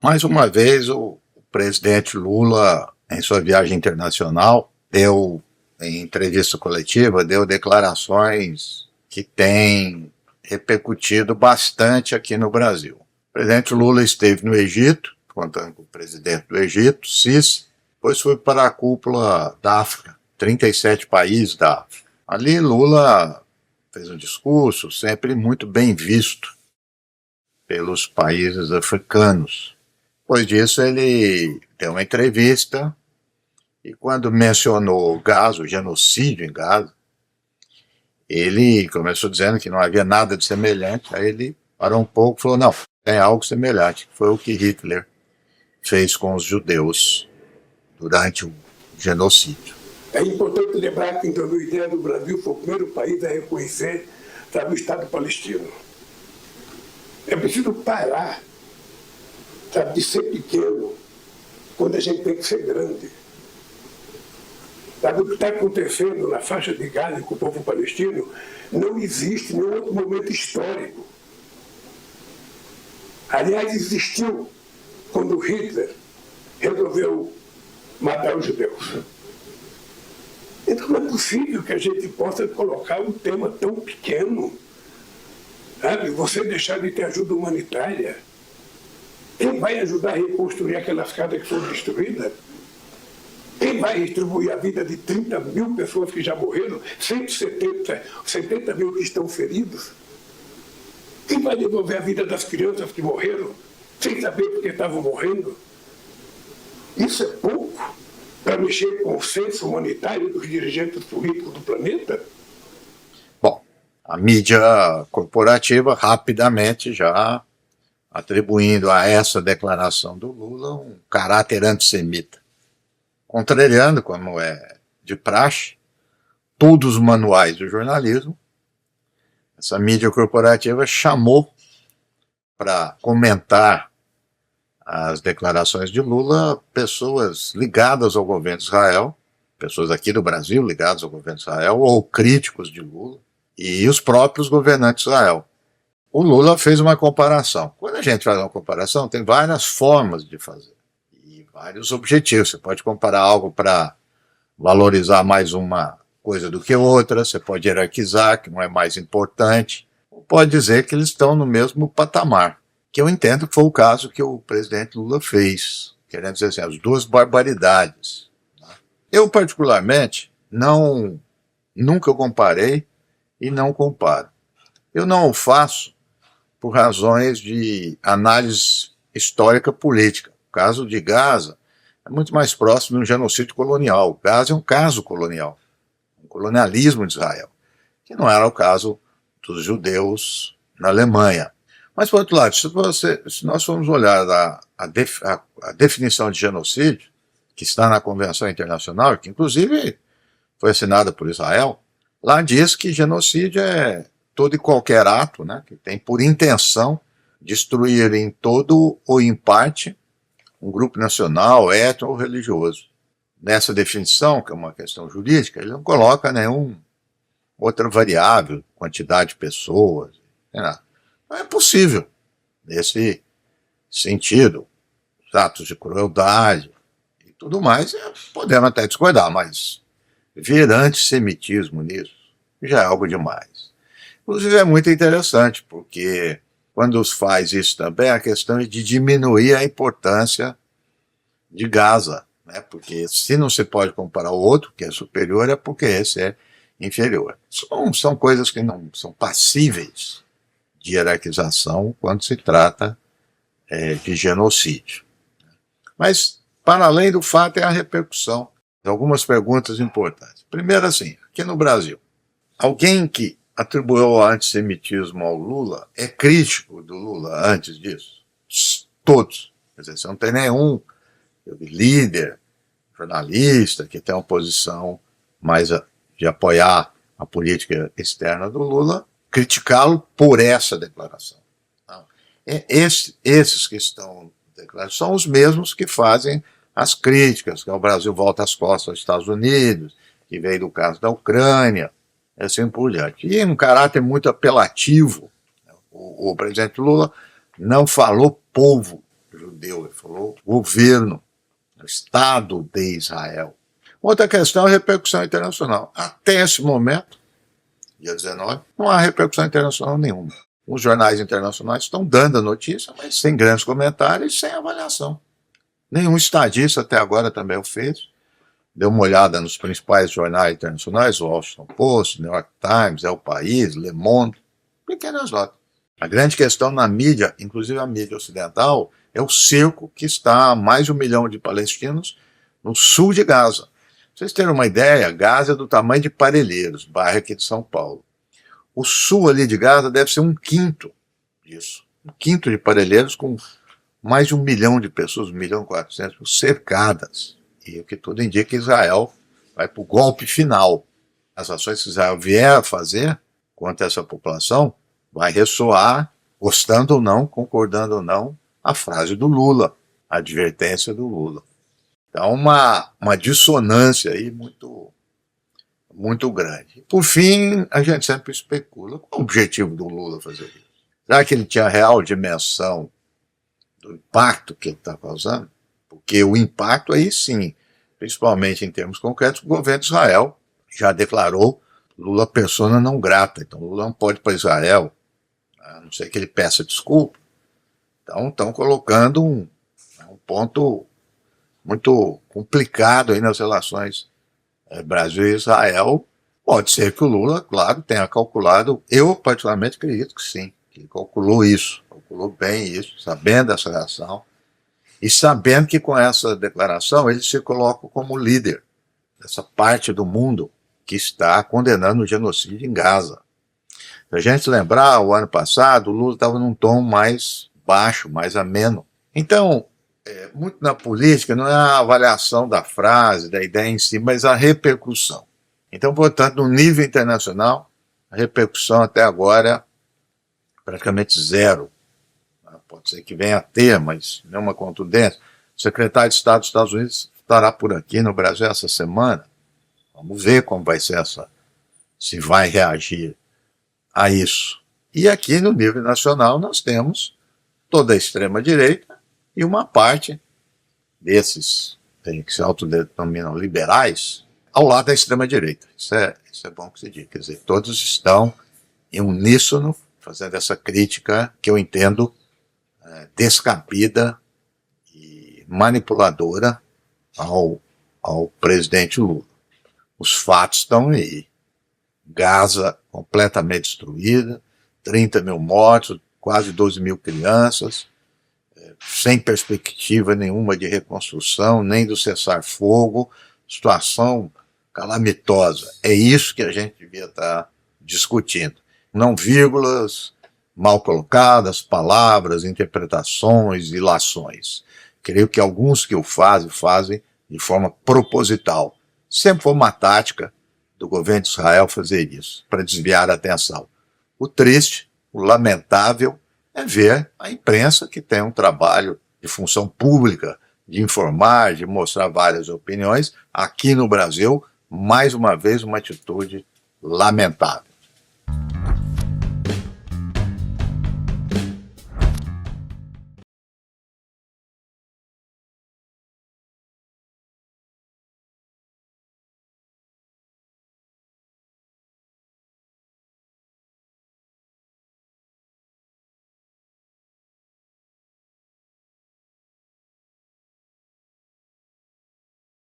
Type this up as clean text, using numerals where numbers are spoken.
Mais uma vez, o presidente Lula, em sua viagem internacional, deu, em entrevista coletiva, deu declarações que têm repercutido bastante aqui no Brasil. O presidente Lula esteve no Egito, contando com o presidente do Egito, Sisi, depois foi para a cúpula da África, 37 países da África. Ali Lula fez um discurso sempre muito bem visto pelos países africanos. Depois disso ele deu uma entrevista e quando mencionou Gaza, o genocídio em Gaza, ele começou dizendo que não havia nada de semelhante, aí ele parou um pouco e falou, não, tem algo semelhante, foi o que Hitler fez com os judeus durante o genocídio. É importante lembrar que em 2010 o Brasil foi o primeiro país a reconhecer, sabe, o Estado palestino. É preciso parar, sabe, de ser pequeno quando a gente tem que ser grande. Sabe, o que está acontecendo na faixa de Gaza com o povo palestino não existe em nenhum outro momento histórico. Aliás, existiu quando Hitler resolveu matar os judeus. Então não é possível que a gente possa colocar um tema tão pequeno, sabe? Você deixar de ter ajuda humanitária. Quem vai ajudar a reconstruir aquelas casas que foram destruídas? Quem vai distribuir a vida de 30 mil pessoas que já morreram, 70 mil que estão feridos? Quem vai devolver a vida das crianças que morreram, sem saber por que estavam morrendo? Isso é pouco para mexer com o senso humanitário dos dirigentes políticos do planeta? Bom, a mídia corporativa rapidamente já atribuindo a essa declaração do Lula um caráter antissemita, contrariando, como é de praxe, todos os manuais do jornalismo. Essa mídia corporativa chamou para comentar as declarações de Lula pessoas ligadas ao governo de Israel, pessoas aqui do Brasil ligadas ao governo de Israel, ou críticos de Lula, e os próprios governantes de Israel. O Lula fez uma comparação. Quando a gente faz uma comparação, tem várias formas de fazer e vários objetivos. Você pode comparar algo para valorizar mais uma coisa do que outra, você pode hierarquizar, que não é mais importante, ou pode dizer que eles estão no mesmo patamar, que eu entendo que foi o caso que o presidente Lula fez, querendo dizer assim, as duas barbaridades. Eu, particularmente, nunca comparei e não comparo. Eu não o faço por razões de análise histórica política. O caso de Gaza é muito mais próximo de um genocídio colonial. Gaza é um caso colonial, um colonialismo de Israel, que não era o caso dos judeus na Alemanha. Mas, por outro lado, se nós formos olhar a definição de genocídio, que está na Convenção Internacional, que inclusive foi assinada por Israel, lá diz que genocídio é todo e qualquer ato, né, que tem por intenção destruir em todo ou em parte um grupo nacional, étnico ou religioso. Nessa definição, que é uma questão jurídica, ele não coloca nenhuma outra variável, quantidade de pessoas, não é nada. Não é possível, nesse sentido, os atos de crueldade e tudo mais, podemos até discordar, mas ver antissemitismo nisso já é algo demais. Inclusive é muito interessante, porque quando os faz isso também, a questão é de diminuir a importância de Gaza, né? Porque se não se pode comparar o outro, que é superior, é porque esse é inferior. São coisas que não são passíveis de hierarquização quando se trata de genocídio. Mas, para além do fato, é a repercussão de algumas perguntas importantes. Primeiro, assim, aqui no Brasil, alguém que atribuiu o antissemitismo ao Lula é crítico do Lula antes disso? Todos. Quer dizer, você não tem nenhum líder, jornalista, que tem uma posição mais de apoiar a política externa do Lula, criticá-lo por essa declaração. Não. Esses que estão declarando são os mesmos que fazem as críticas, que o Brasil volta as costas aos Estados Unidos, que veio do caso da Ucrânia, assim por diante. E um caráter muito apelativo, o presidente Lula não falou povo judeu, ele falou governo, Estado de Israel. Outra questão é a repercussão internacional. Até esse momento, dia 19, não há repercussão internacional nenhuma. Os jornais internacionais estão dando a notícia, mas sem grandes comentários e sem avaliação. Nenhum estadista até agora também o fez. Deu uma olhada nos principais jornais internacionais, o Washington Post, New York Times, El País, Le Monde, pequenas notas. A grande questão na mídia, inclusive a mídia ocidental, é o cerco que está a mais de 1 milhão de palestinos no sul de Gaza. Pra vocês terem uma ideia, Gaza é do tamanho de Parelheiros, bairro aqui de São Paulo. O sul ali de Gaza deve ser 1/5 disso. 1/5 de Parelheiros com mais de 1 milhão de pessoas, 1.400.000 cercadas. E o que tudo indica que Israel vai para o golpe final. As ações que Israel vier a fazer contra essa população vai ressoar, gostando ou não, concordando ou não, a frase do Lula, a advertência do Lula. Então, uma dissonância aí muito grande. Por fim, a gente sempre especula qual o objetivo do Lula fazer isso. Será que ele tinha real dimensão do impacto que ele está causando? Porque o impacto aí sim, principalmente em termos concretos, o governo de Israel já declarou Lula persona não grata. Então Lula não pode ir para Israel, a não ser que ele peça desculpa. Então estão colocando um ponto muito complicado aí nas relações Brasil e Israel. Pode ser que o Lula, claro, tenha calculado, eu particularmente acredito que sim, que ele calculou bem isso, sabendo dessa reação, e sabendo que com essa declaração ele se coloca como líder dessa parte do mundo que está condenando o genocídio em Gaza. Se a gente lembrar, o ano passado, o Lula estava num tom mais baixo, mais ameno. Então, muito na política não é a avaliação da frase, da ideia em si, mas a repercussão. Então, portanto, no nível internacional, a repercussão até agora é praticamente zero. Pode ser que venha a ter, mas nenhuma contundência. O secretário de Estado dos Estados Unidos estará por aqui no Brasil essa semana. Vamos ver como vai ser se vai reagir a isso. E aqui no nível nacional nós temos toda a extrema-direita e uma parte desses que se autodenominam liberais ao lado da extrema-direita. Isso é bom que se diga. Quer dizer, todos estão em uníssono fazendo essa crítica que eu entendo descabida e manipuladora ao presidente Lula. Os fatos estão aí. Gaza completamente destruída, 30 mil mortos, quase 12 mil crianças, sem perspectiva nenhuma de reconstrução, nem do cessar-fogo, situação calamitosa. É isso que a gente devia estar discutindo. Não vírgulas mal colocadas, palavras, interpretações, ilações. Creio que alguns que o fazem de forma proposital. Sempre foi uma tática do governo de Israel fazer isso, para desviar a atenção. O triste, o lamentável, é ver a imprensa que tem um trabalho de função pública, de informar, de mostrar várias opiniões. Aqui no Brasil, mais uma vez, uma atitude lamentável.